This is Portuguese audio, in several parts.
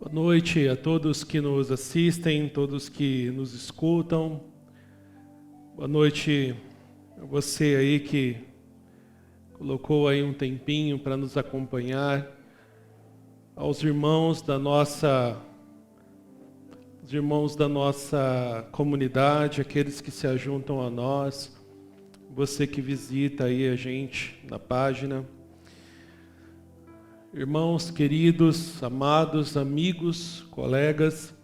Boa noite a todos que nos assistem, todos que nos escutam. Boa noite a você aí que colocou aí um tempinho para nos acompanhar. Aos irmãos da nossa comunidade, aqueles que se ajuntam a nós, você que visita aí a gente na página. Irmãos queridos, amados, amigos, colegas,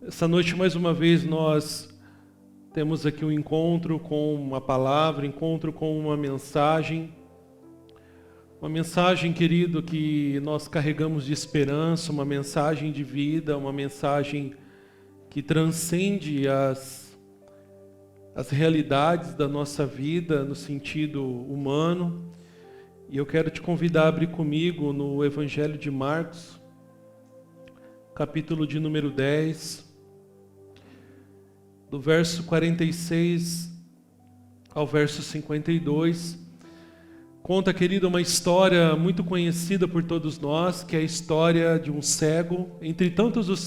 essa noite mais uma vez nós temos aqui um encontro com uma palavra, encontro com uma mensagem, querido, que nós carregamos de esperança, uma mensagem de vida, uma mensagem que transcende as realidades da nossa vida no sentido humano. E eu quero te convidar a abrir comigo no Evangelho de Marcos, capítulo de número 10, do verso 46 ao verso 52. Conta, querido, uma história muito conhecida por todos nós, que é a história de um cego, entre tantos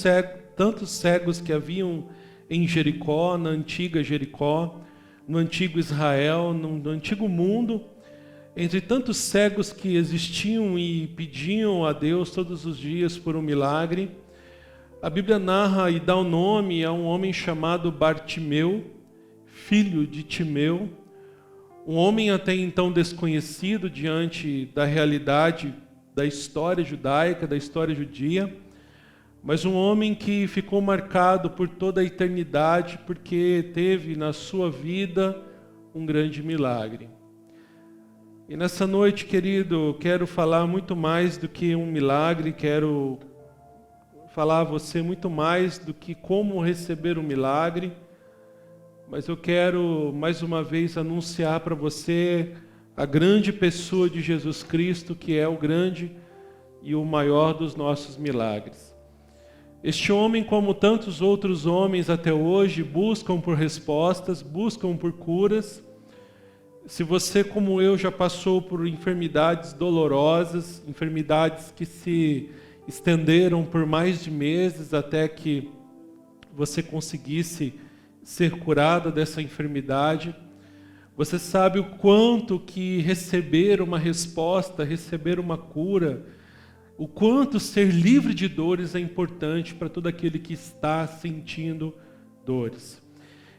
cegos que haviam em Jericó, na antiga Jericó, no antigo Israel, no antigo mundo. Entre tantos cegos que existiam e pediam a Deus todos os dias por um milagre, a Bíblia narra e dá o nome a um homem chamado Bartimeu, filho de Timeu, um homem até então desconhecido diante da realidade da história judaica, da história judia, mas um homem que ficou marcado por toda a eternidade porque teve na sua vida um grande milagre. E nessa noite, querido, quero falar muito mais do que um milagre, quero falar a você muito mais do que como receber um milagre, mas eu quero mais uma vez anunciar para você a grande pessoa de Jesus Cristo, que é o grande e o maior dos nossos milagres. Este homem, como tantos outros homens até hoje, buscam por respostas, buscam por curas. Se você, como eu, já passou por enfermidades dolorosas, enfermidades que se estenderam por mais de meses até que você conseguisse ser curado dessa enfermidade, você sabe o quanto que receber uma resposta, receber uma cura, o quanto ser livre de dores é importante para todo aquele que está sentindo dores.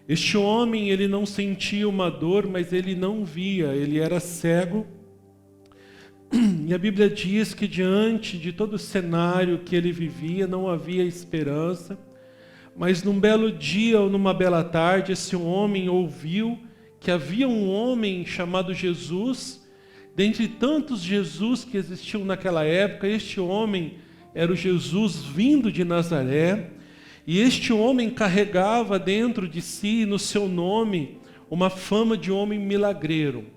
Este homem, ele não sentia uma dor, mas ele não via, ele era cego. E a Bíblia diz que diante de todo o cenário que ele vivia, não havia esperança. Mas num belo dia ou numa bela tarde, esse homem ouviu que havia um homem chamado Jesus. Dentre tantos Jesus que existiam naquela época, este homem era o Jesus vindo de Nazaré. E este homem carregava dentro de si, no seu nome, uma fama de homem milagreiro.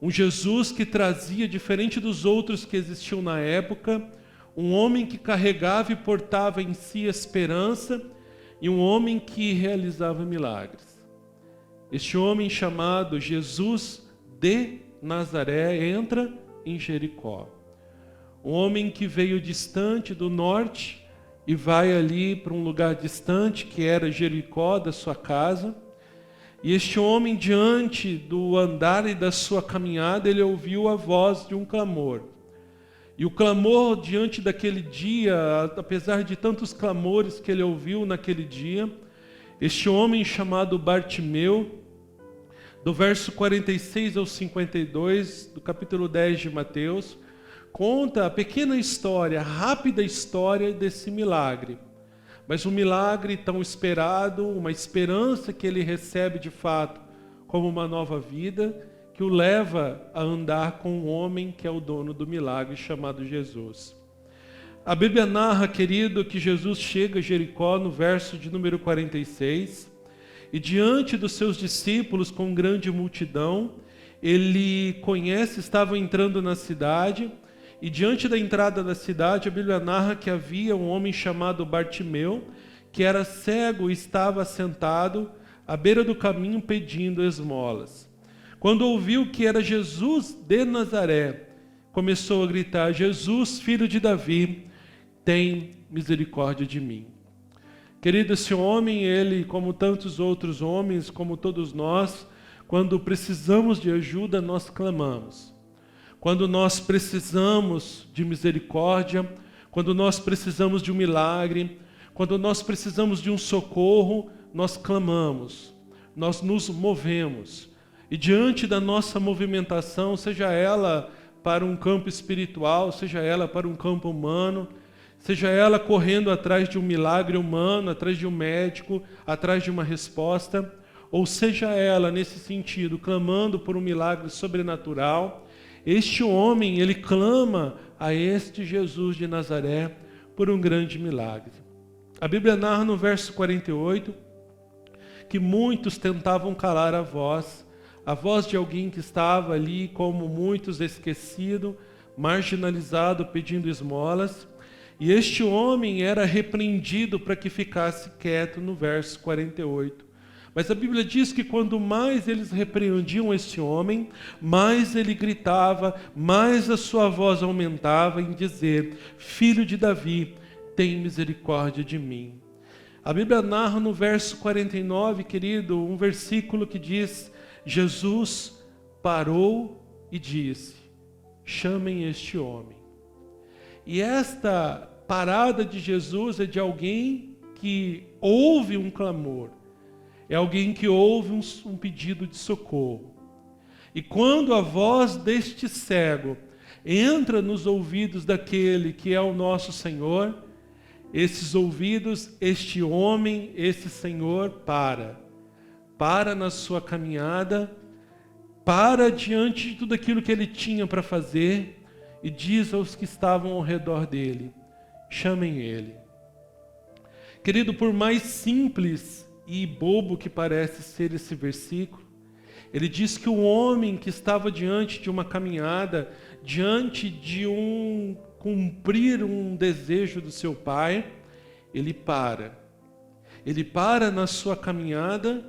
Um Jesus que trazia, diferente dos outros que existiam na época, um homem que carregava e portava em si esperança e um homem que realizava milagres. Este homem chamado Jesus de Nazaré entra em Jericó. Um homem que veio distante do norte e vai ali para um lugar distante, que era Jericó, da sua casa. E este homem, diante do andar e da sua caminhada, ele ouviu a voz de um clamor. E o clamor diante daquele dia, apesar de tantos clamores que ele ouviu naquele dia, este homem chamado Bartimeu, do verso 46 ao 52, do capítulo 10 de Mateus, conta a pequena história, a rápida história desse milagre. Mas um milagre tão esperado, uma esperança que ele recebe de fato como uma nova vida, que o leva a andar com um homem que é o dono do milagre, chamado Jesus. A Bíblia narra, querido, que Jesus chega a Jericó no verso de número 46, e diante dos seus discípulos com grande multidão, ele conhece, estavam entrando na cidade. E diante da entrada da cidade, a Bíblia narra que havia um homem chamado Bartimeu, que era cego e estava sentado à beira do caminho pedindo esmolas. Quando ouviu que era Jesus de Nazaré, começou a gritar: Jesus, filho de Davi, tem misericórdia de mim. Querido, esse homem, ele, como tantos outros homens, como todos nós, quando precisamos de ajuda, nós clamamos. Quando nós precisamos de misericórdia, quando nós precisamos de um milagre, quando nós precisamos de um socorro, nós clamamos, nós nos movemos. E diante da nossa movimentação, seja ela para um campo espiritual, seja ela para um campo humano, seja ela correndo atrás de um milagre humano, atrás de um médico, atrás de uma resposta, ou seja ela, nesse sentido, clamando por um milagre sobrenatural, este homem, ele clama a este Jesus de Nazaré por um grande milagre. A Bíblia narra no verso 48 que muitos tentavam calar a voz de alguém que estava ali, como muitos, esquecido, marginalizado, pedindo esmolas. E este homem era repreendido para que ficasse quieto no verso 48. Mas a Bíblia diz que quando mais eles repreendiam esse homem, mais ele gritava, mais a sua voz aumentava em dizer: Filho de Davi, tem misericórdia de mim. A Bíblia narra no verso 49, querido, um versículo que diz: Jesus parou e disse: chamem este homem. E esta parada de Jesus é de alguém que ouve um clamor, é alguém que ouve um pedido de socorro. E quando a voz deste cego entra nos ouvidos daquele que é o nosso Senhor, esses ouvidos, este homem, esse Senhor para na sua caminhada, para diante de tudo aquilo que ele tinha para fazer, e diz aos que estavam ao redor dele: chamem ele. Querido, por mais simples e bobo que parece ser esse versículo, ele diz que o homem que estava diante de uma caminhada, diante de cumprir um desejo do seu pai, ele para na sua caminhada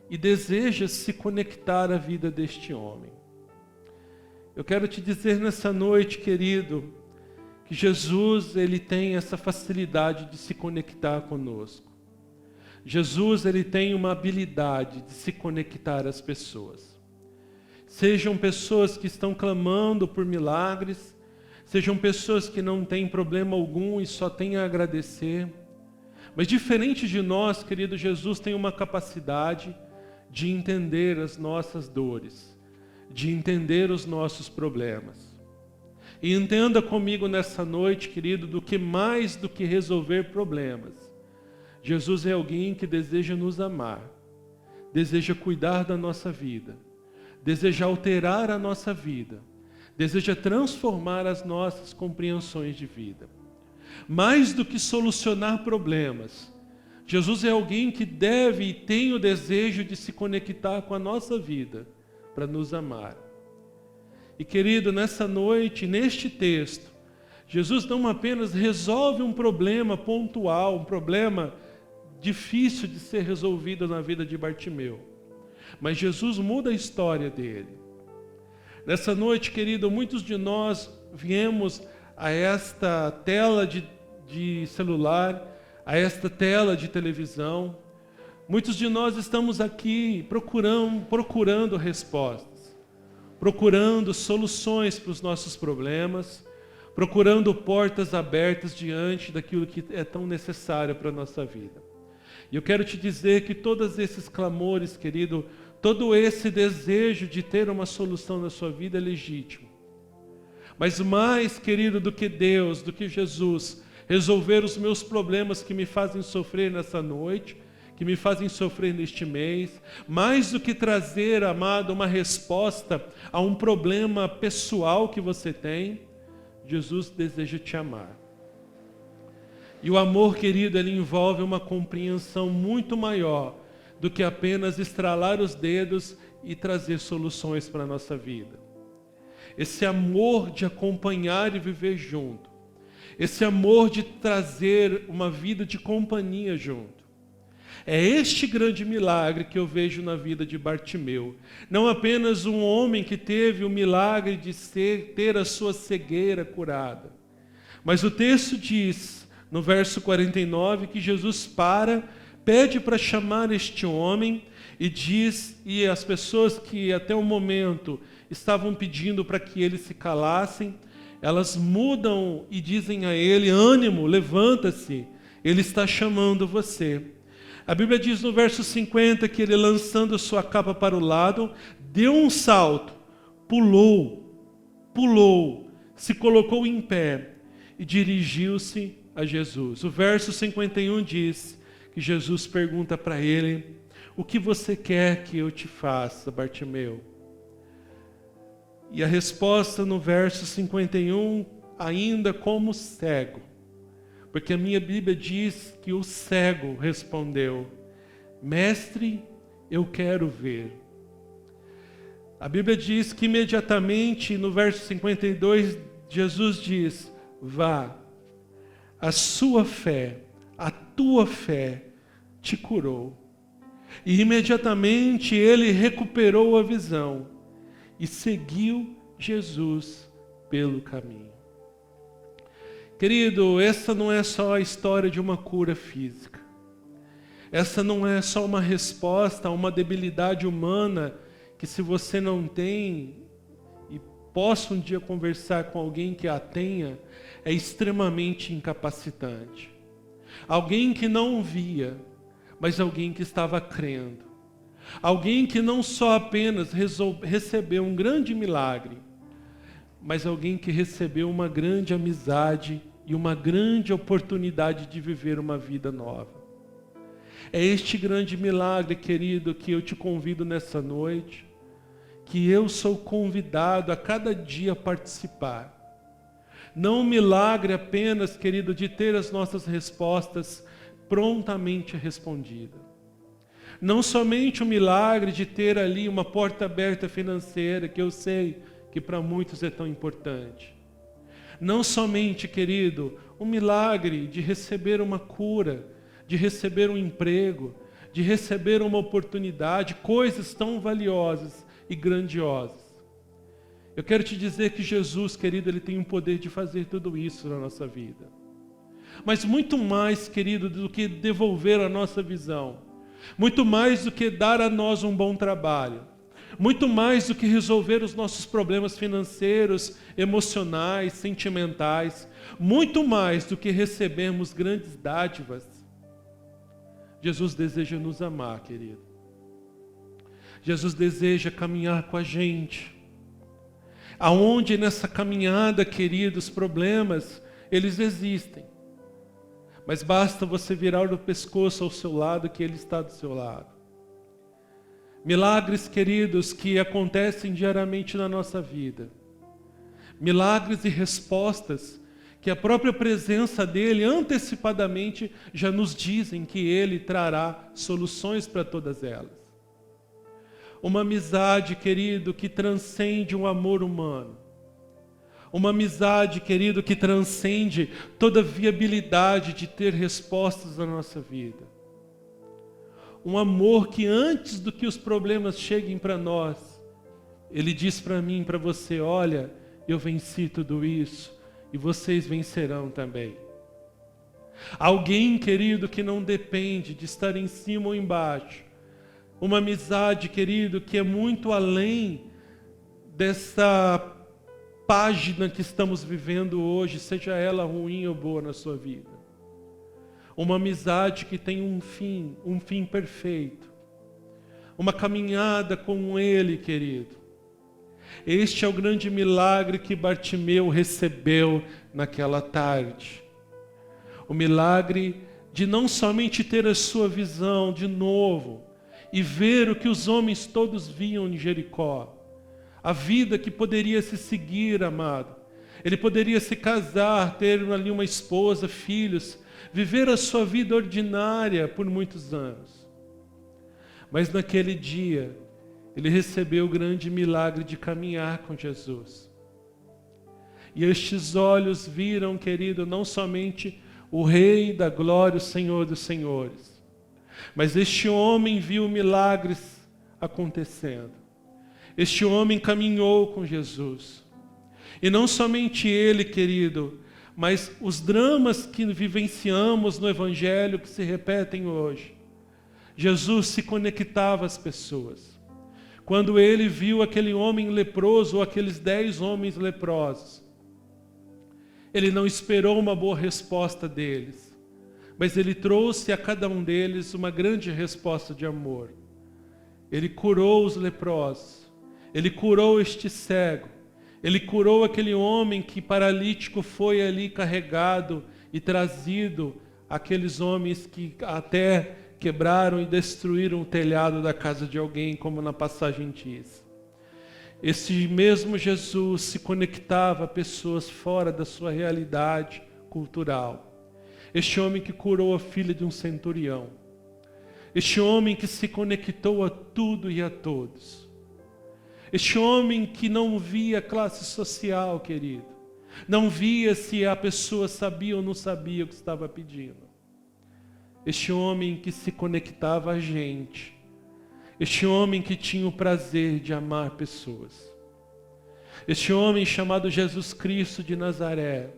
e deseja se conectar à vida deste homem. Eu quero te dizer nessa noite, querido, que Jesus, ele tem essa facilidade de se conectar conosco. Jesus, ele tem uma habilidade de se conectar às pessoas. Sejam pessoas que estão clamando por milagres, sejam pessoas que não têm problema algum e só têm a agradecer. Mas diferente de nós, querido, Jesus tem uma capacidade de entender as nossas dores, de entender os nossos problemas. E entenda comigo nessa noite, querido, do que mais do que resolver problemas, Jesus é alguém que deseja nos amar, deseja cuidar da nossa vida, deseja alterar a nossa vida, deseja transformar as nossas compreensões de vida. Mais do que solucionar problemas, Jesus é alguém que deve e tem o desejo de se conectar com a nossa vida para nos amar. E querido, nessa noite, neste texto, Jesus não apenas resolve um problema pontual, um problema difícil de ser resolvido na vida de Bartimeu, mas Jesus muda a história dele. Nessa noite, querido, muitos de nós viemos a esta tela de celular, a esta tela de televisão. Muitos de nós estamos aqui procurando respostas, procurando soluções para os nossos problemas, procurando portas abertas diante daquilo que é tão necessário para a nossa vida. E eu quero te dizer que todos esses clamores, querido, todo esse desejo de ter uma solução na sua vida é legítimo. Mas mais, querido, do que Deus, do que Jesus, resolver os meus problemas que me fazem sofrer nessa noite, que me fazem sofrer neste mês, mais do que trazer, amado, uma resposta a um problema pessoal que você tem, Jesus deseja te amar. E o amor, querido, ele envolve uma compreensão muito maior do que apenas estralar os dedos e trazer soluções para a nossa vida. Esse amor de acompanhar e viver junto. Esse amor de trazer uma vida de companhia junto. É este grande milagre que eu vejo na vida de Bartimeu. Não apenas um homem que teve o milagre de ter a sua cegueira curada. Mas o texto diz, no verso 49, que Jesus pede para chamar este homem e as pessoas que até o momento estavam pedindo para que ele se calassem, elas mudam e dizem a ele: ânimo, levanta-se, ele está chamando você. A Bíblia diz no verso 50 que ele, lançando sua capa para o lado, deu um salto, pulou, se colocou em pé e dirigiu-se a Jesus. O verso 51 diz que Jesus pergunta para ele: o que você quer que eu te faça, Bartimeu? E a resposta no verso 51, ainda como cego, porque a minha Bíblia diz que o cego respondeu: mestre, eu quero ver. A Bíblia diz que imediatamente no verso 52, Jesus diz: vá, a sua fé, a tua fé te curou. E imediatamente ele recuperou a visão e seguiu Jesus pelo caminho. Querido, essa não é só a história de uma cura física. Essa não é só uma resposta a uma debilidade humana que, se você não tem, e possa um dia conversar com alguém que a tenha, é extremamente incapacitante. Alguém que não via, mas alguém que estava crendo. Alguém que não só apenas recebeu um grande milagre, mas alguém que recebeu uma grande amizade e uma grande oportunidade de viver uma vida nova. É este grande milagre, querido, que eu te convido nessa noite, que eu sou convidado a cada dia a participar. Não um milagre apenas, querido, de ter as nossas respostas prontamente respondidas. Não somente o milagre de ter ali uma porta aberta financeira, que eu sei que para muitos é tão importante. Não somente, querido, o milagre de receber uma cura, de receber um emprego, de receber uma oportunidade, coisas tão valiosas e grandiosas. Eu quero te dizer que Jesus, querido, Ele tem o poder de fazer tudo isso na nossa vida. Mas muito mais, querido, do que devolver a nossa visão, muito mais do que dar a nós um bom trabalho, muito mais do que resolver os nossos problemas financeiros, emocionais, sentimentais, muito mais do que recebermos grandes dádivas, Jesus deseja nos amar, querido. Jesus deseja caminhar com a gente. Aonde nessa caminhada, querido, os problemas, eles existem. Mas basta você virar o pescoço ao seu lado, que Ele está do seu lado. Milagres, queridos, que acontecem diariamente na nossa vida. Milagres e respostas que a própria presença dEle, antecipadamente, já nos dizem que Ele trará soluções para todas elas. Uma amizade, querido, que transcende um amor humano. Uma amizade, querido, que transcende toda viabilidade de ter respostas na nossa vida. Um amor que, antes do que os problemas cheguem para nós, Ele diz para mim e para você: olha, eu venci tudo isso e vocês vencerão também. Alguém, querido, que não depende de estar em cima ou embaixo. Uma amizade, querido, que é muito além dessa página que estamos vivendo hoje, seja ela ruim ou boa na sua vida. Uma amizade que tem um fim perfeito. Uma caminhada com Ele, querido. Este é o grande milagre que Bartimeu recebeu naquela tarde. O milagre de não somente ter a sua visão de novo e ver o que os homens todos viam em Jericó. A vida que poderia se seguir, amado. Ele poderia se casar, ter ali uma esposa, filhos, viver a sua vida ordinária por muitos anos. Mas naquele dia, ele recebeu o grande milagre de caminhar com Jesus. E estes olhos viram, querido, não somente o Rei da glória, o Senhor dos senhores, mas este homem viu milagres acontecendo. Este homem caminhou com Jesus. E não somente ele, querido, mas os dramas que vivenciamos no Evangelho que se repetem hoje. Jesus se conectava às pessoas. Quando ele viu aquele homem leproso, ou aqueles 10 homens leprosos, ele não esperou uma boa resposta deles, mas ele trouxe a cada um deles uma grande resposta de amor. Ele curou os leprosos, ele curou este cego, ele curou aquele homem que paralítico foi ali carregado e trazido, aqueles homens que até quebraram e destruíram o telhado da casa de alguém, como na passagem diz. Esse mesmo Jesus se conectava a pessoas fora da sua realidade cultural. Este homem que curou a filha de um centurião. Este homem que se conectou a tudo e a todos. Este homem que não via classe social, querido. Não via se a pessoa sabia ou não sabia o que estava pedindo. Este homem que se conectava a gente. Este homem que tinha o prazer de amar pessoas. Este homem chamado Jesus Cristo de Nazaré.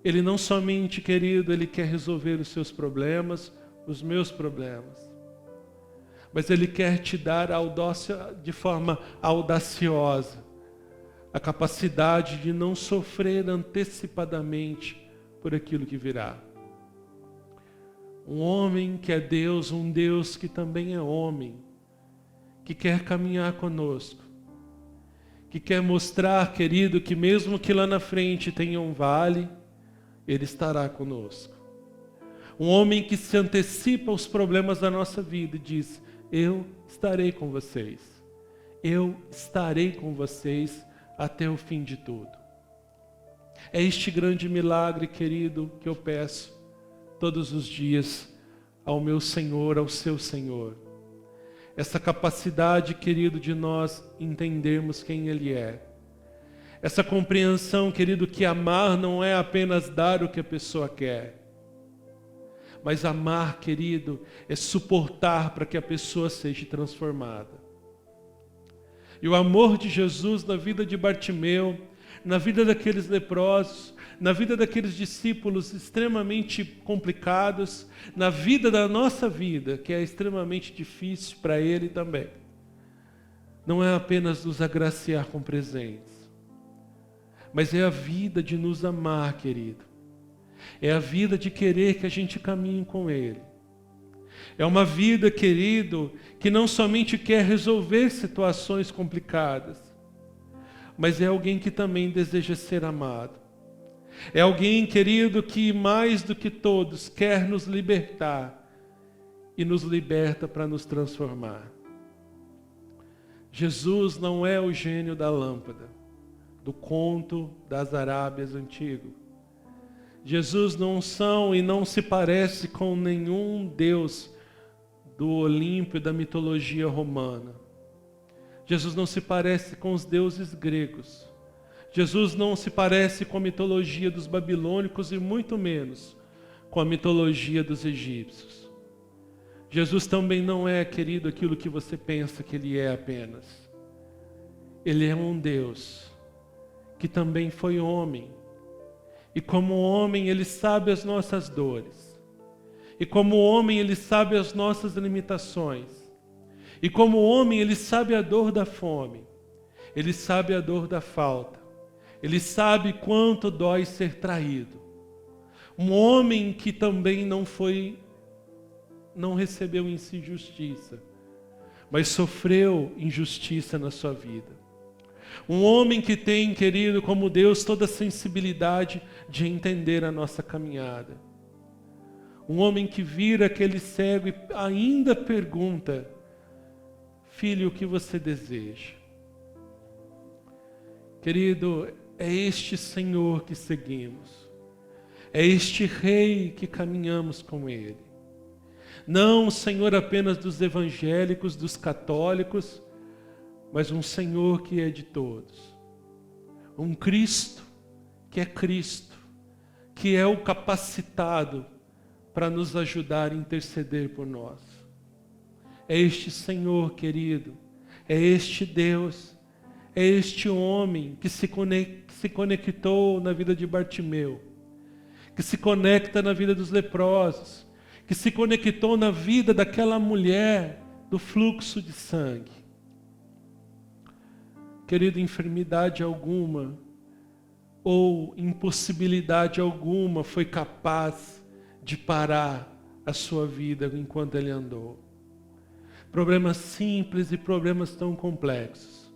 Ele não somente, querido, ele quer resolver os seus problemas, os meus problemas. Mas ele quer te dar de forma audaciosa a capacidade de não sofrer antecipadamente por aquilo que virá. Um homem que é Deus, um Deus que também é homem, que quer caminhar conosco, que quer mostrar, querido, que mesmo que lá na frente tenha um vale, Ele estará conosco. Um homem que se antecipa aos problemas da nossa vida e diz: eu estarei com vocês. Eu estarei com vocês até o fim de tudo. É este grande milagre, querido, que eu peço todos os dias ao meu Senhor, ao seu Senhor. Essa capacidade, querido, de nós entendermos quem Ele é. Essa compreensão, querido, que amar não é apenas dar o que a pessoa quer. Mas amar, querido, é suportar para que a pessoa seja transformada. E o amor de Jesus na vida de Bartimeu, na vida daqueles leprosos, na vida daqueles discípulos extremamente complicados, na vida da nossa vida, que é extremamente difícil para Ele também. Não é apenas nos agraciar com presentes, mas é a vida de nos amar, querido. É a vida de querer que a gente caminhe com Ele. É uma vida, querido, que não somente quer resolver situações complicadas, mas é alguém que também deseja ser amado. É alguém, querido, que mais do que todos quer nos libertar e nos liberta para nos transformar. Jesus não é o gênio da lâmpada, do conto das Arábias antigo. Jesus não são e não se parece com nenhum deus do Olimpo e da mitologia romana. Jesus não se parece com os deuses gregos. Jesus não se parece com a mitologia dos babilônicos e muito menos com a mitologia dos egípcios. Jesus também não é, querido, aquilo que você pensa que Ele é apenas. Ele é um Deus que também foi homem. E como homem, Ele sabe as nossas dores. E como homem, Ele sabe as nossas limitações. E como homem, Ele sabe a dor da fome. Ele sabe a dor da falta. Ele sabe quanto dói ser traído. Um homem que também não recebeu em si justiça, mas sofreu injustiça na sua vida. Um homem que tem, querido, como Deus, toda a sensibilidade de entender a nossa caminhada. Um homem que vira aquele cego e ainda pergunta: filho, o que você deseja? Querido, é este Senhor que seguimos. É este Rei que caminhamos com Ele. Não o Senhor apenas dos evangélicos, dos católicos, mas um Senhor que é de todos. Um Cristo que é Cristo, que é o capacitado para nos ajudar a interceder por nós. É este Senhor, querido, é este Deus, é este homem que se conectou na vida de Bartimeu, que se conecta na vida dos leprosos, que se conectou na vida daquela mulher do fluxo de sangue. Querido, enfermidade alguma ou impossibilidade alguma foi capaz de parar a sua vida enquanto ele andou. Problemas simples e problemas tão complexos.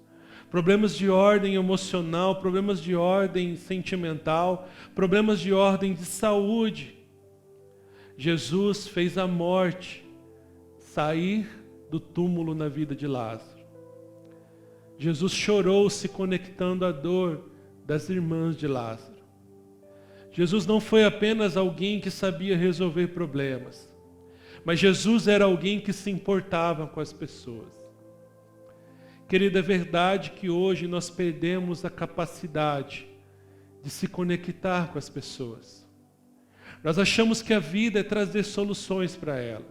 Problemas de ordem emocional, problemas de ordem sentimental, problemas de ordem de saúde. Jesus fez a morte sair do túmulo na vida de Lázaro. Jesus chorou se conectando à dor das irmãs de Lázaro. Jesus não foi apenas alguém que sabia resolver problemas, mas Jesus era alguém que se importava com as pessoas. Querida, é verdade que hoje nós perdemos a capacidade de se conectar com as pessoas. Nós achamos que a vida é trazer soluções para elas.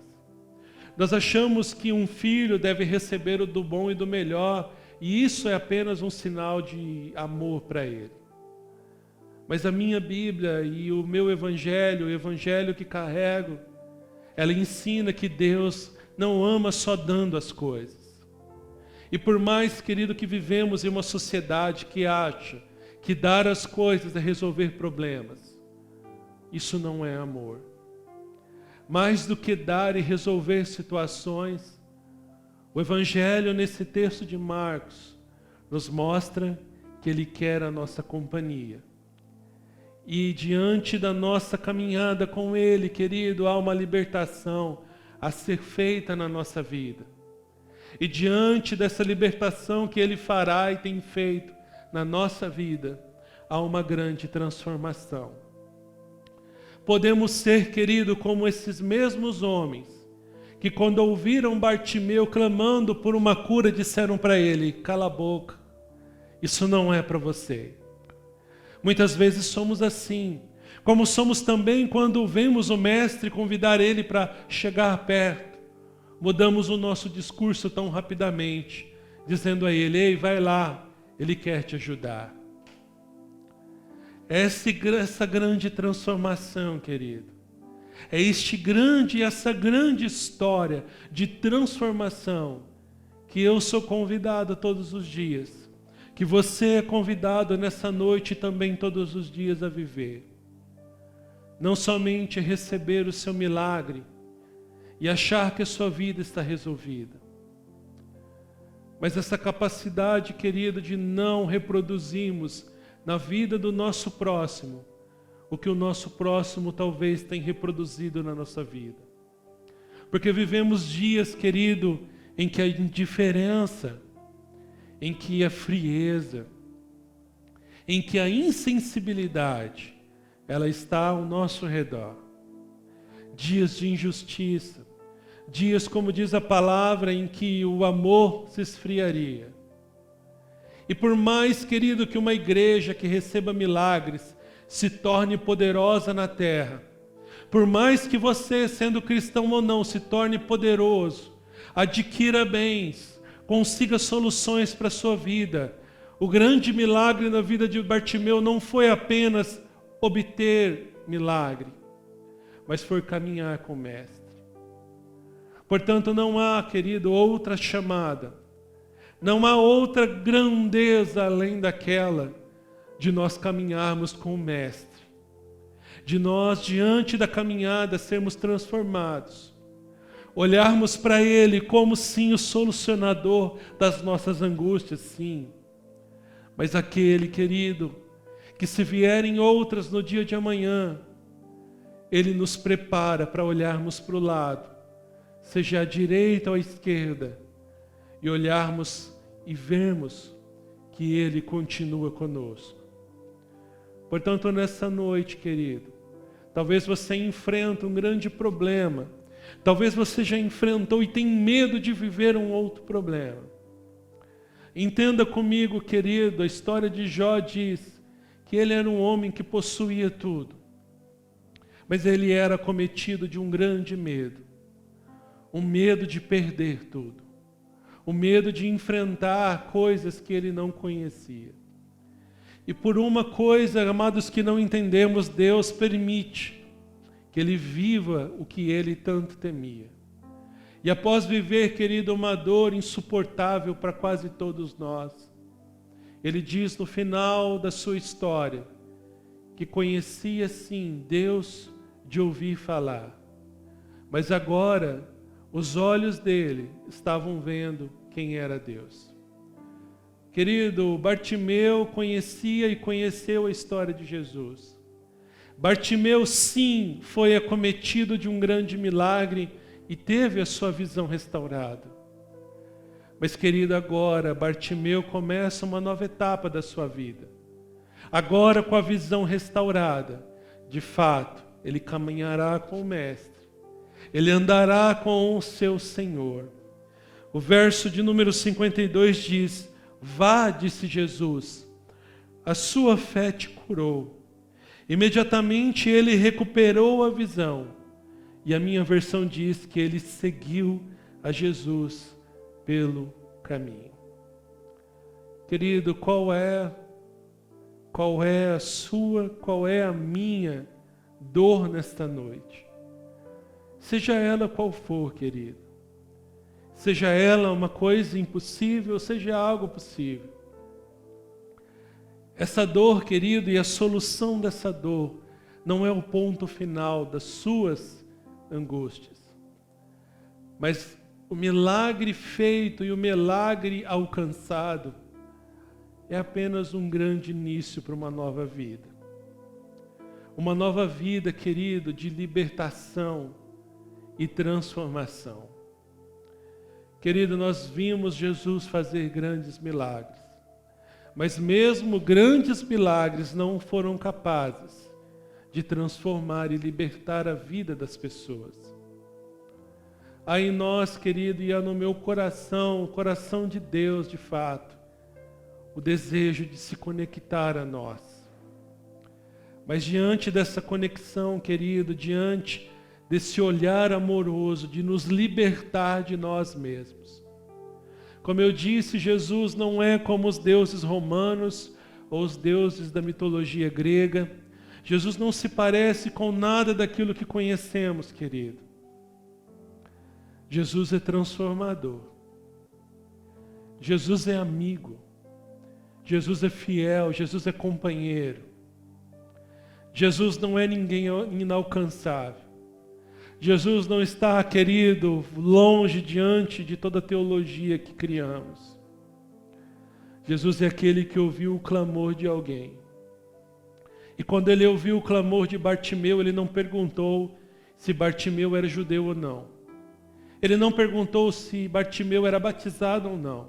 Nós achamos que um filho deve receber o do bom e do melhor, e isso é apenas um sinal de amor para ele. Mas a minha Bíblia e o meu Evangelho, o Evangelho que carrego, ela ensina que Deus não ama só dando as coisas. E por mais, querido, que vivemos em uma sociedade que acha que dar as coisas é resolver problemas, isso não é amor. Mais do que dar e resolver situações, o Evangelho nesse texto de Marcos nos mostra que Ele quer a nossa companhia. E diante da nossa caminhada com Ele, querido, há uma libertação a ser feita na nossa vida. E diante dessa libertação que Ele fará e tem feito na nossa vida, há uma grande transformação. Podemos ser, querido, como esses mesmos homens, que quando ouviram Bartimeu clamando por uma cura, disseram para ele: cala a boca, isso não é para você. Muitas vezes somos assim, como somos também quando vemos o Mestre convidar ele para chegar perto. Mudamos o nosso discurso tão rapidamente, dizendo a ele: ei, vai lá, ele quer te ajudar. Essa grande transformação, querido, essa grande história de transformação que eu sou convidado todos os dias, que você é convidado nessa noite também todos os dias a viver. Não somente receber o seu milagre e achar que a sua vida está resolvida, mas essa capacidade, querido, de não reproduzirmos na vida do nosso próximo o que o nosso próximo talvez tenha reproduzido na nossa vida. Porque vivemos dias, querido, em que a indiferença, em que a frieza, em que a insensibilidade, ela está ao nosso redor. Dias de injustiça, dias, como diz a palavra, em que o amor se esfriaria. E por mais, querido, que uma igreja que receba milagres se torne poderosa na terra, por mais que você, sendo cristão ou não, se torne poderoso, adquira bens, consiga soluções para a sua vida, o grande milagre na vida de Bartimeu não foi apenas obter milagre, mas foi caminhar com o Mestre. Portanto, não há, querido, outra chamada, não há outra grandeza além daquela de nós caminharmos com o Mestre, de nós, diante da caminhada, sermos transformados, olharmos para Ele como, sim, o solucionador das nossas angústias, sim, mas aquele, querido, que se vierem outras no dia de amanhã, Ele nos prepara para olharmos para o lado, seja à direita ou à esquerda, e olharmos e vermos que Ele continua conosco. Portanto, nessa noite, querido, talvez você enfrente um grande problema, talvez você já enfrentou e tem medo de viver um outro problema. Entenda comigo, querido, a história de Jó diz que ele era um homem que possuía tudo, mas ele era acometido de um grande medo, um medo de perder tudo, o medo de enfrentar coisas que ele não conhecia. E por uma coisa, amados, que não entendemos, Deus permite que ele viva o que ele tanto temia. E após viver, querido, uma dor insuportável para quase todos nós, ele diz no final da sua história que conhecia sim Deus de ouvir falar, mas agora os olhos dele estavam vendo quem era Deus. Querido, Bartimeu conhecia e conheceu a história de Jesus. Bartimeu sim foi acometido de um grande milagre e teve a sua visão restaurada. Mas, querido, agora Bartimeu começa uma nova etapa da sua vida. Agora, com a visão restaurada, de fato, ele caminhará com o Mestre. Ele andará com o seu Senhor. O verso de número 52 diz: vá, disse Jesus, a sua fé te curou. Imediatamente ele recuperou a visão. E a minha versão diz que ele seguiu a Jesus pelo caminho. Querido, qual é a sua, qual é a minha dor nesta noite? Seja ela qual for, querido. Seja ela uma coisa impossível, seja algo possível. Essa dor, querido, e a solução dessa dor não é o ponto final das suas angústias. Mas o milagre feito e o milagre alcançado é apenas um grande início para uma nova vida. Uma nova vida, querido, de libertação e transformação. Querido, nós vimos Jesus fazer grandes milagres. Mas mesmo grandes milagres não foram capazes de transformar e libertar a vida das pessoas. Há em nós, querido, e há no meu coração, o coração de Deus, de fato, o desejo de se conectar a nós. Mas diante dessa conexão, querido, diante desse olhar amoroso de nos libertar de nós mesmos. Como eu disse, Jesus não é como os deuses romanos ou os deuses da mitologia grega. Jesus não se parece com nada daquilo que conhecemos, querido. Jesus é transformador. Jesus é amigo. Jesus é fiel. Jesus é companheiro. Jesus não é ninguém inalcançável. Jesus não está, querido, longe diante de toda a teologia que criamos. Jesus é aquele que ouviu o clamor de alguém. E quando ele ouviu o clamor de Bartimeu, ele não perguntou se Bartimeu era judeu ou não. Ele não perguntou se Bartimeu era batizado ou não.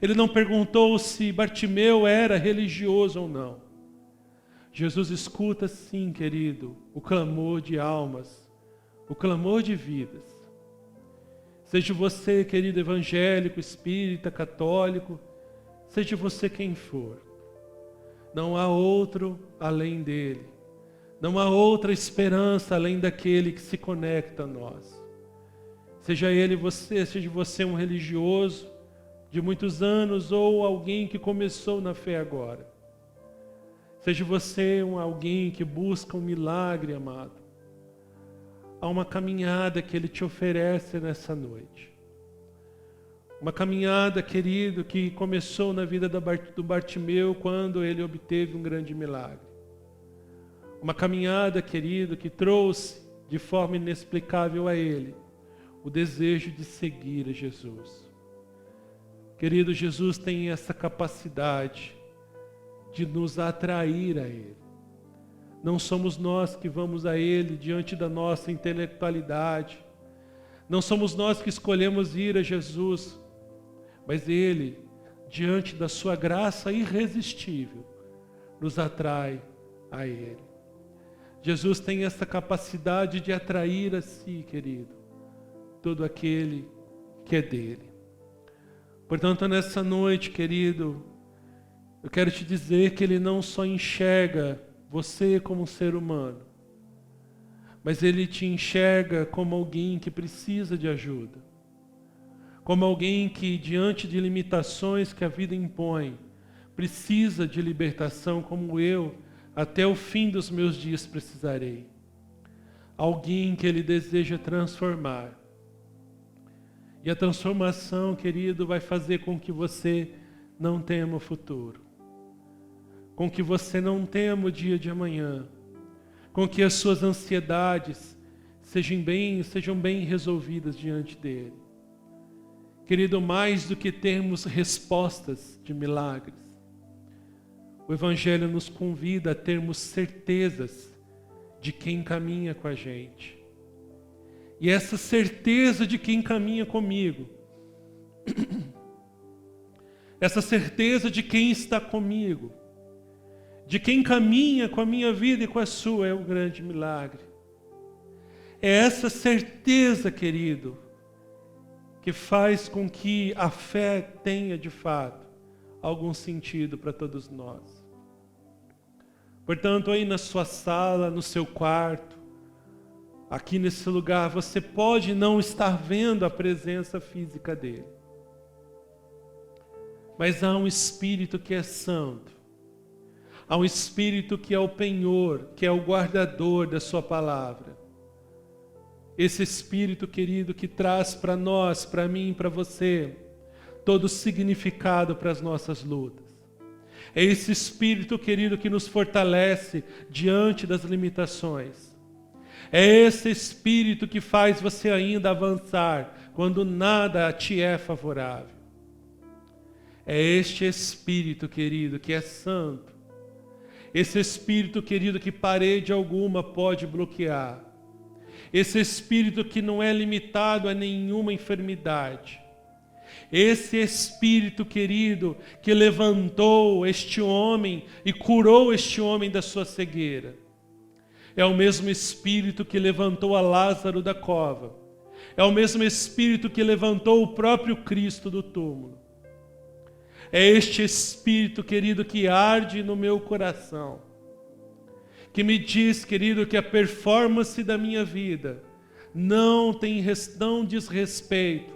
Ele não perguntou se Bartimeu era religioso ou não. Jesus escuta sim, querido, o clamor de almas, o clamor de vidas. Seja você, querido, evangélico, espírita, católico, seja você quem for. Não há outro além dele. Não há outra esperança além daquele que se conecta a nós. Seja você um religioso de muitos anos ou alguém que começou na fé agora. Seja você alguém que busca um milagre, amado. Há uma caminhada que Ele te oferece nessa noite. Uma caminhada, querido, que começou na vida do Bartimeu quando ele obteve um grande milagre. Uma caminhada, querido, que trouxe de forma inexplicável a ele o desejo de seguir a Jesus. Querido, Jesus tem essa capacidade de nos atrair a Ele. Não somos nós que vamos a Ele diante da nossa intelectualidade. Não somos nós que escolhemos ir a Jesus. Mas Ele, diante da sua graça irresistível, nos atrai a Ele. Jesus tem essa capacidade de atrair a si, querido, todo aquele que é dele. Portanto, nessa noite, querido, eu quero te dizer que Ele não só enxerga você como um ser humano, mas Ele te enxerga como alguém que precisa de ajuda, como alguém que, diante de limitações que a vida impõe, precisa de libertação, como eu, até o fim dos meus dias precisarei. Alguém que Ele deseja transformar. E a transformação, querido, vai fazer com que você não tema o futuro, com que você não tema o dia de amanhã, com que as suas ansiedades sejam bem resolvidas diante dEle. Querido, mais do que termos respostas de milagres, o Evangelho nos convida a termos certezas de quem caminha com a gente. E essa certeza de quem caminha comigo, essa certeza de quem está comigo, de quem caminha com a minha vida e com a sua, é o grande milagre. É essa certeza, querido, que faz com que a fé tenha, de fato, algum sentido para todos nós. Portanto, aí na sua sala, no seu quarto, aqui nesse lugar, você pode não estar vendo a presença física dele. Mas há um Espírito que é santo. Há um Espírito que é o penhor, que é o guardador da sua palavra. Esse Espírito, querido, que traz para nós, para mim, para você, todo o significado para as nossas lutas. É esse Espírito, querido, que nos fortalece diante das limitações. É esse Espírito que faz você ainda avançar quando nada te é favorável. É este Espírito, querido, que é santo. Esse Espírito, querido, que parede alguma pode bloquear. Esse Espírito que não é limitado a nenhuma enfermidade. Esse Espírito, querido, que levantou este homem e curou este homem da sua cegueira. É o mesmo Espírito que levantou a Lázaro da cova. É o mesmo Espírito que levantou o próprio Cristo do túmulo. É este Espírito, querido, que arde no meu coração, que me diz, querido, que a performance da minha vida não diz respeito.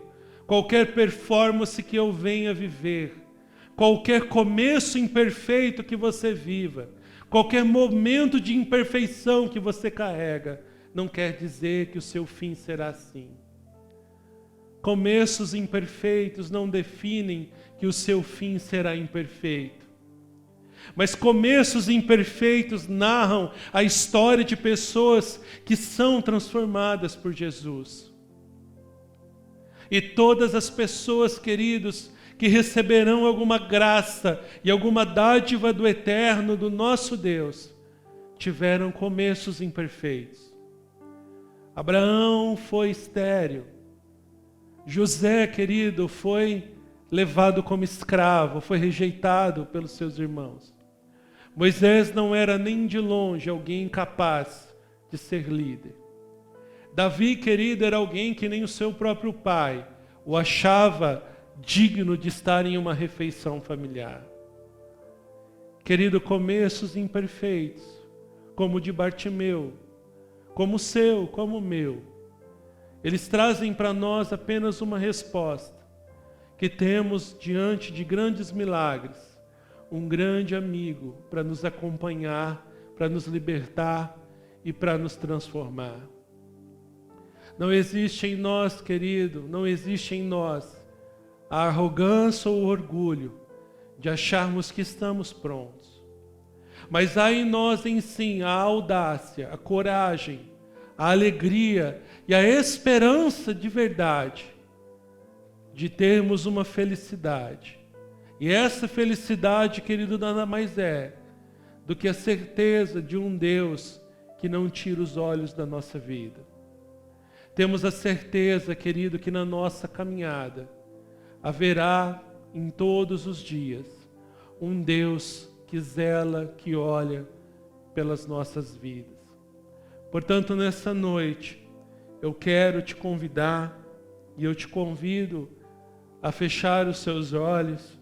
Qualquer performance que eu venha viver, qualquer começo imperfeito que você viva, qualquer momento de imperfeição que você carrega, não quer dizer que o seu fim será assim. Começos imperfeitos não definem que o seu fim será imperfeito. Mas começos imperfeitos narram a história de pessoas que são transformadas por Jesus. E todas as pessoas, queridos, que receberão alguma graça e alguma dádiva do eterno, do nosso Deus, tiveram começos imperfeitos. Abraão foi estéril. José, querido, foi levado como escravo, foi rejeitado pelos seus irmãos. Moisés não era nem de longe alguém capaz de ser líder. Davi, querido, era alguém que nem o seu próprio pai o achava digno de estar em uma refeição familiar. Querido, começos imperfeitos, como o de Bartimeu, como o seu, como o meu, eles trazem para nós apenas uma resposta, que temos diante de grandes milagres, um grande amigo para nos acompanhar, para nos libertar e para nos transformar. Não existe em nós, querido, não existe em nós a arrogância ou o orgulho de acharmos que estamos prontos. Mas há em nós, em sim, a audácia, a coragem, a alegria e a esperança de verdade de termos uma felicidade. E essa felicidade, querido, nada mais é do que a certeza de um Deus que não tira os olhos da nossa vida. Temos a certeza, querido, que na nossa caminhada haverá em todos os dias um Deus que zela, que olha pelas nossas vidas. Portanto, nessa noite, eu quero te convidar e eu te convido a fechar os seus olhos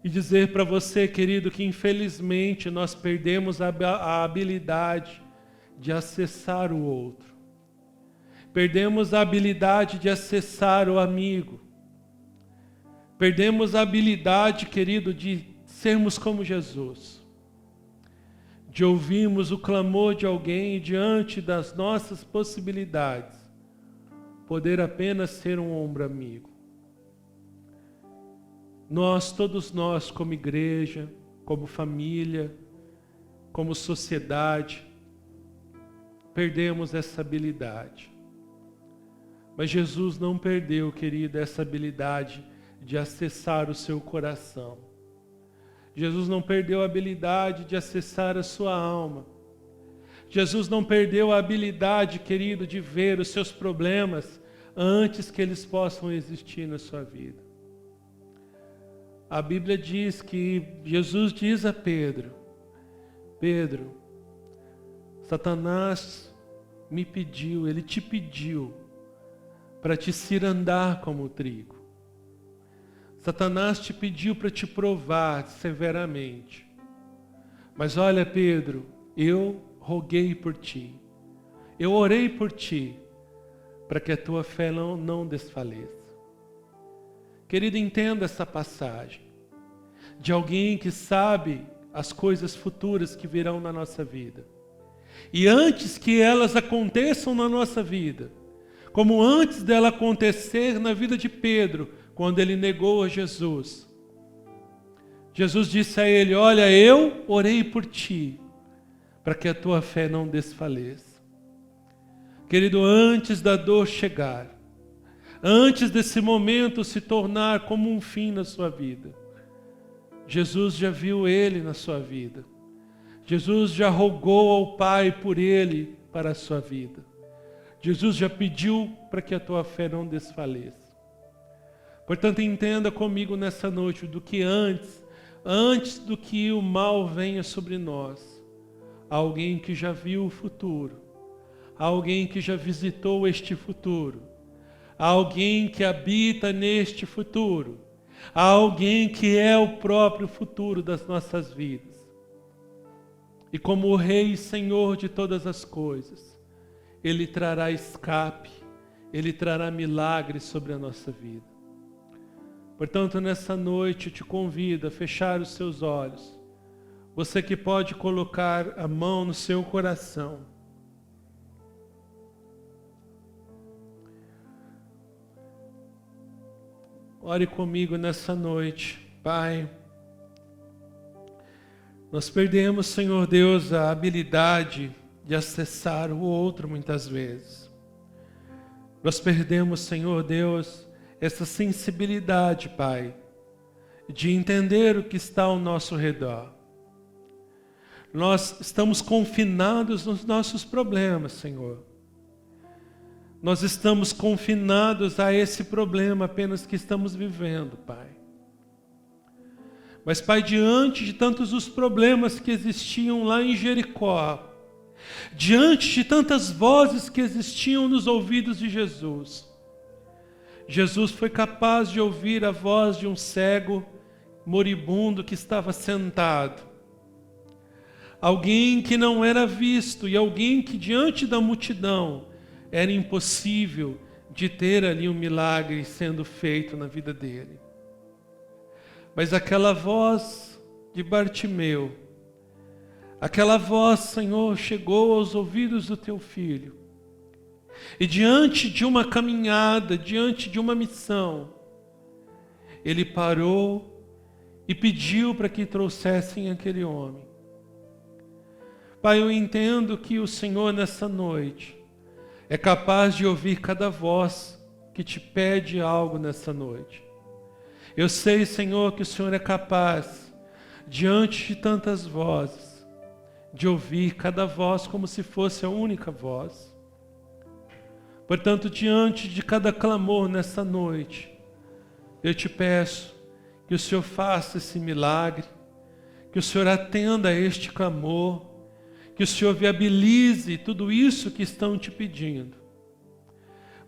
e dizer para você, querido, que infelizmente nós perdemos a habilidade de acessar o outro. Perdemos a habilidade de acessar o amigo. Perdemos a habilidade, querido, de sermos como Jesus. De ouvirmos o clamor de alguém diante das nossas possibilidades. Poder apenas ser um ombro amigo. Todos nós, como igreja, como família, como sociedade, perdemos essa habilidade. Mas Jesus não perdeu, querido, essa habilidade de acessar o seu coração. Jesus não perdeu a habilidade de acessar a sua alma. Jesus não perdeu a habilidade, querido, de ver os seus problemas antes que eles possam existir na sua vida. A Bíblia diz que Jesus diz a Pedro: Pedro, Satanás me pediu, ele te pediu para te cirandar como trigo. Satanás te pediu para te provar severamente. Mas olha, Pedro, eu roguei por ti. Eu orei por ti, para que a tua fé não desfaleça. Querido, entenda essa passagem de alguém que sabe as coisas futuras que virão na nossa vida. E antes que elas aconteçam na nossa vida, como antes dela acontecer na vida de Pedro, quando ele negou a Jesus, Jesus disse a ele: olha, eu orei por ti, para que a tua fé não desfaleça. Querido, antes da dor chegar, antes desse momento se tornar como um fim na sua vida, Jesus já viu ele na sua vida. Jesus já rogou ao Pai por ele para a sua vida. Jesus já pediu para que a tua fé não desfaleça. Portanto, entenda comigo nessa noite do que antes do que o mal venha sobre nós, há alguém que já viu o futuro, há alguém que já visitou este futuro, há alguém que habita neste futuro, há alguém que é o próprio futuro das nossas vidas. E como o Rei e Senhor de todas as coisas, Ele trará escape, Ele trará milagres sobre a nossa vida. Portanto, nessa noite eu te convido a fechar os seus olhos. Você que pode colocar a mão no seu coração. Ore comigo nessa noite. Pai, nós perdemos, Senhor Deus, a habilidade de acessar o outro muitas vezes. Nós perdemos, Senhor Deus, essa sensibilidade, Pai, de entender o que está ao nosso redor. Nós estamos confinados nos nossos problemas, Senhor. Nós estamos confinados a esse problema apenas que estamos vivendo, Pai. Mas, Pai, diante de tantos os problemas que existiam lá em Jericó, diante de tantas vozes que existiam nos ouvidos de Jesus, Jesus foi capaz de ouvir a voz de um cego moribundo que estava sentado. Alguém que não era visto e alguém que diante da multidão era impossível de ter ali um milagre sendo feito na vida dele. Mas aquela voz de Bartimeu, aquela voz, Senhor, chegou aos ouvidos do teu filho. E diante de uma caminhada, diante de uma missão, ele parou e pediu para que trouxessem aquele homem. Pai, eu entendo que o Senhor nessa noite é capaz de ouvir cada voz que te pede algo nessa noite. Eu sei, Senhor, que o Senhor é capaz, diante de tantas vozes, de ouvir cada voz como se fosse a única voz. Portanto, diante de cada clamor nessa noite, eu te peço que o Senhor faça esse milagre, que o Senhor atenda a este clamor, que o Senhor viabilize tudo isso que estão te pedindo.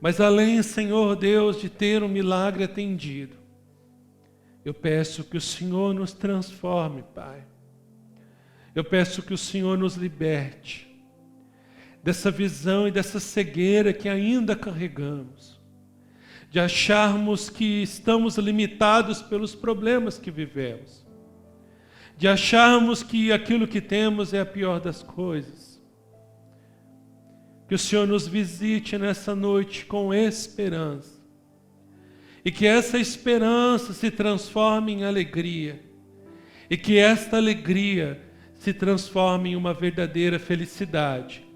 Mas além, Senhor Deus, de ter um milagre atendido, eu peço que o Senhor nos transforme, Pai. Eu peço que o Senhor nos liberte dessa visão e dessa cegueira que ainda carregamos, de acharmos que estamos limitados pelos problemas que vivemos, de acharmos que aquilo que temos é a pior das coisas. Que o Senhor nos visite nessa noite com esperança, e que essa esperança se transforme em alegria, e que esta alegria se transforme em uma verdadeira felicidade.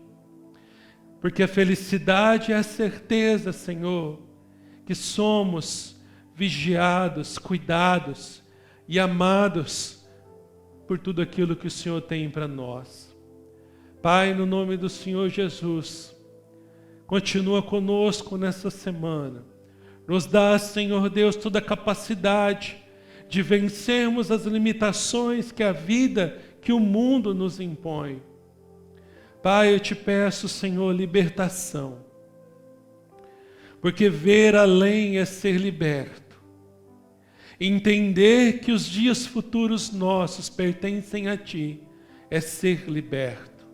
Porque a felicidade é a certeza, Senhor, que somos vigiados, cuidados e amados por tudo aquilo que o Senhor tem para nós. Pai, no nome do Senhor Jesus, continua conosco nessa semana. Nos dá, Senhor Deus, toda a capacidade de vencermos as limitações que a vida, que o mundo nos impõe. Pai, eu te peço, Senhor, libertação. Porque ver além é ser liberto. Entender que os dias futuros nossos pertencem a Ti é ser liberto.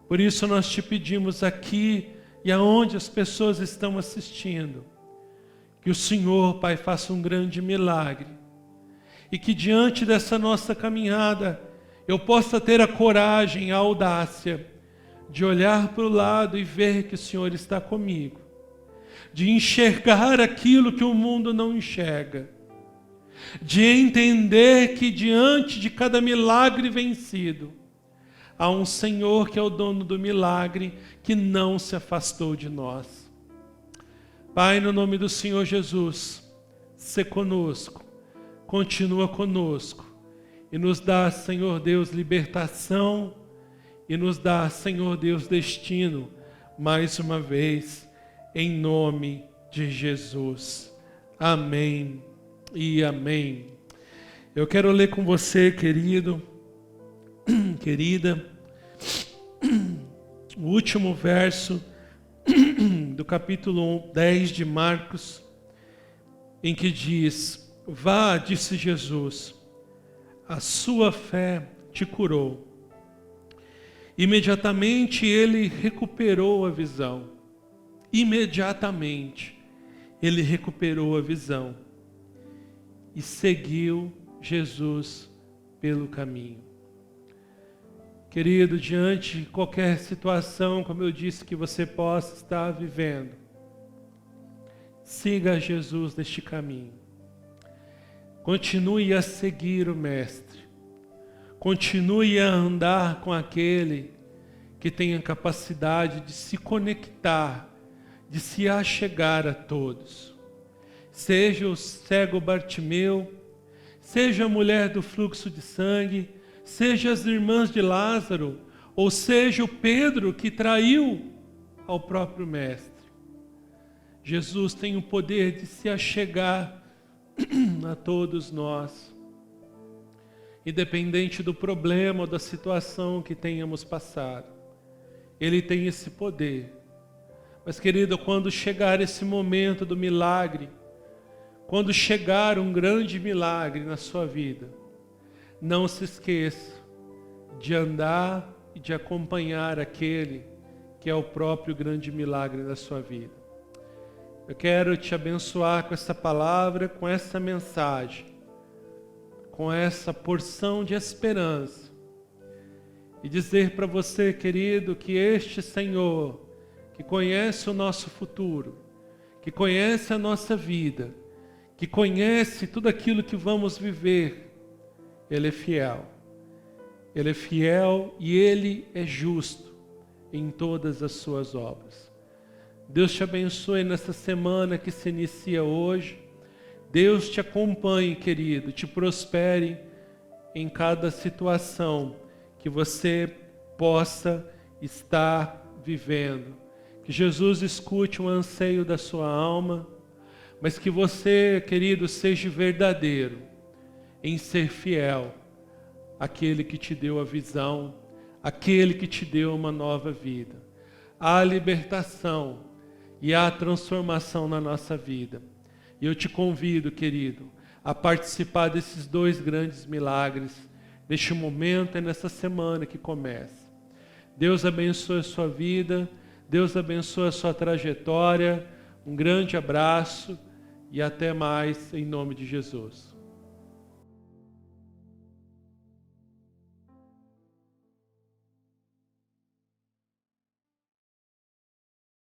Por isso nós te pedimos aqui e aonde as pessoas estão assistindo, que o Senhor, Pai, faça um grande milagre. E que diante dessa nossa caminhada, eu possa ter a coragem, a audácia de olhar para o lado e ver que o Senhor está comigo, de enxergar aquilo que o mundo não enxerga, de entender que diante de cada milagre vencido, há um Senhor que é o dono do milagre, que não se afastou de nós. Pai, no nome do Senhor Jesus, sê conosco, continua conosco, e nos dá, Senhor Deus, libertação, e nos dá, Senhor Deus, destino, mais uma vez, em nome de Jesus. Amém e amém. Eu quero ler com você, querido, querida, o último verso do capítulo 10 de Marcos, em que diz: vá, disse Jesus, a sua fé te curou. Imediatamente ele recuperou a visão. Imediatamente ele recuperou a visão e seguiu Jesus pelo caminho. Querido, diante de qualquer situação, como eu disse, que você possa estar vivendo, siga Jesus neste caminho. Continue a seguir o Mestre. Continue a andar com aquele que tem a capacidade de se conectar, de se achegar a todos. Seja o cego Bartimeu, seja a mulher do fluxo de sangue, seja as irmãs de Lázaro, ou seja o Pedro que traiu ao próprio Mestre. Jesus tem o poder de se achegar a todos nós, independente do problema ou da situação que tenhamos passado. Ele tem esse poder. Mas, querido, quando chegar esse momento do milagre, quando chegar um grande milagre na sua vida, não se esqueça de andar e de acompanhar aquele que é o próprio grande milagre da sua vida. Eu quero te abençoar com essa palavra, com essa mensagem, com essa porção de esperança, e dizer para você, querido, que este Senhor, que conhece o nosso futuro, que conhece a nossa vida, que conhece tudo aquilo que vamos viver, Ele é fiel. Ele é fiel e Ele é justo em todas as suas obras. Deus te abençoe nessa semana que se inicia hoje. Deus te acompanhe, querido, te prospere em cada situação que você possa estar vivendo. Que Jesus escute o anseio da sua alma, mas que você, querido, seja verdadeiro em ser fiel àquele que te deu a visão, àquele que te deu uma nova vida. Há libertação e há transformação na nossa vida. E eu te convido, querido, a participar desses dois grandes milagres, neste momento e nessa semana que começa. Deus abençoe a sua vida, Deus abençoe a sua trajetória. Um grande abraço e até mais em nome de Jesus.